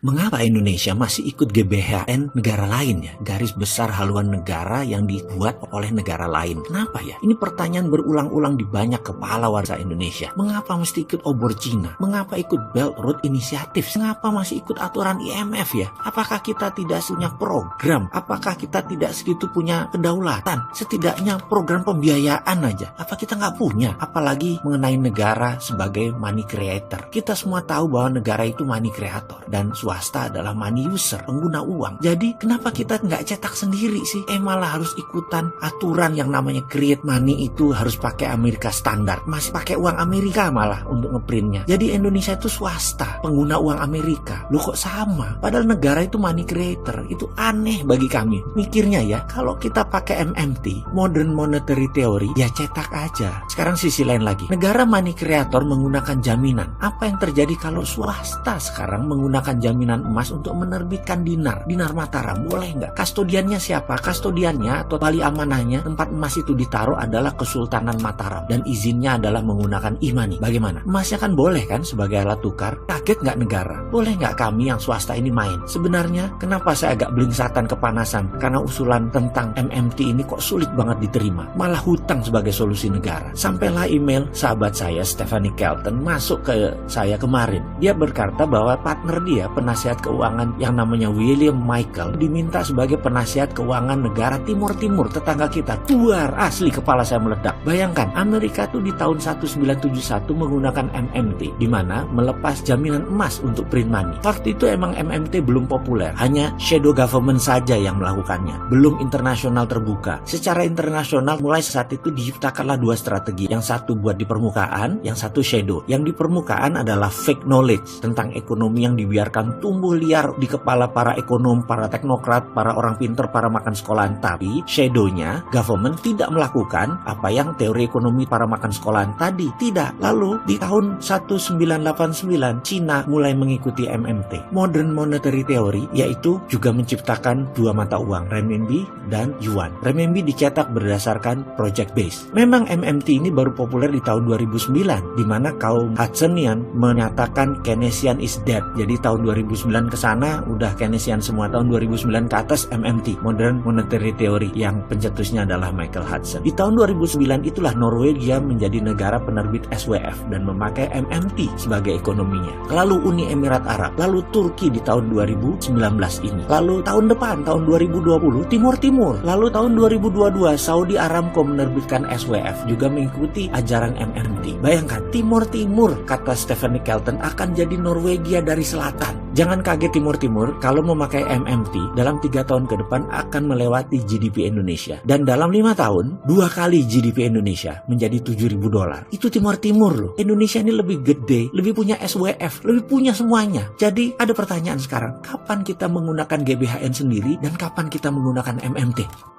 Mengapa Indonesia masih ikut GBHN negara lain ya? Garis besar haluan negara yang dibuat oleh negara lain. Kenapa ya? Ini pertanyaan berulang-ulang di banyak kepala warga Indonesia. Mengapa mesti ikut obor Cina? Mengapa ikut Belt Road Initiative? Mengapa masih ikut aturan IMF ya? Apakah kita tidak punya program? Apakah kita tidak segitu punya kedaulatan? Setidaknya program pembiayaan aja. Apa kita nggak punya? Apalagi mengenai negara sebagai money creator. Kita semua tahu bahwa negara itu money creator dan swasta adalah money user, pengguna uang. Jadi kenapa kita nggak cetak sendiri sih? Malah harus ikutan aturan yang namanya create money itu harus pakai Amerika standar. Masih pakai uang Amerika malah untuk ngeprintnya. Jadi Indonesia itu swasta, pengguna uang Amerika. Loh kok sama? Padahal negara itu money creator. Itu aneh bagi kami. Mikirnya ya, kalau kita pakai MMT, Modern Monetary Theory, ya cetak aja. Sekarang sisi lain lagi. Negara money creator menggunakan jaminan. Apa yang terjadi kalau swasta sekarang menggunakan jaminan emas untuk menerbitkan dinar Mataram? Boleh nggak? Kastodiannya siapa? Kastodiannya atau wali amanahnya tempat emas itu ditaruh adalah Kesultanan Mataram dan izinnya adalah menggunakan e-money. Bagaimana? Emasnya kan boleh kan sebagai alat tukar? Kaget nggak negara? Boleh nggak kami yang swasta ini main? Sebenarnya kenapa saya agak blingsatan kepanasan? Karena usulan tentang MMT ini kok sulit banget diterima. Malah hutang sebagai solusi negara. Sampailah email sahabat saya Stephanie Kelton masuk ke saya kemarin. Dia berkata bahwa partner dia, penasihat keuangan yang namanya William Michael, diminta sebagai penasihat keuangan negara Timur tetangga kita. Duar, asli kepala saya meledak. Bayangkan, Amerika tuh di tahun 1971 menggunakan MMT, di mana melepas jaminan emas untuk print money. Waktu itu emang MMT belum populer, hanya shadow government saja yang melakukannya, belum internasional terbuka. Secara internasional mulai saat itu diciptakanlah dua strategi, yang satu buat di permukaan, yang satu shadow. Yang di permukaan adalah fake knowledge tentang ekonomi yang dibiarkan tumbuh liar di kepala para ekonom, para teknokrat, para orang pinter, para makan sekolahan. Tapi shadow-nya, government tidak melakukan apa yang teori ekonomi para makan sekolahan tadi. Tidak. Lalu di tahun 1989 Cina mulai mengikuti MMT, Modern Monetary Theory, yaitu juga menciptakan dua mata uang, renminbi dan yuan. Renminbi dicetak berdasarkan project base. Memang MMT ini baru populer di tahun 2009, di mana kaum Hudsonian menyatakan Keynesian is dead. Jadi tahun 2009 ke sana udah Keynesian semua. Tahun 2009 ke atas MMT, Modern Monetary Theory, yang pencetusnya adalah Michael Hudson. Di tahun 2009 itulah Norwegia menjadi negara penerbit SWF dan memakai MMT sebagai ekonominya. Lalu Uni Emirat Arab, lalu Turki di tahun 2019 ini. Lalu tahun depan, tahun 2020, Timur, lalu tahun 2022 Saudi Aramco menerbitkan SWF juga mengikuti ajaran MMT. Bayangkan, Timur, kata Stephanie Kelton, akan jadi Norwegia dari selatan. Jangan kaget Timur kalau memakai MMT dalam 3 tahun ke depan akan melewati GDP Indonesia. Dan dalam 5 tahun, 2 kali GDP Indonesia menjadi $7.000. Itu Timur loh. Indonesia ini lebih gede, lebih punya SWF, lebih punya semuanya. Jadi ada pertanyaan sekarang, kapan kita menggunakan GBHN sendiri dan kapan kita menggunakan MMT?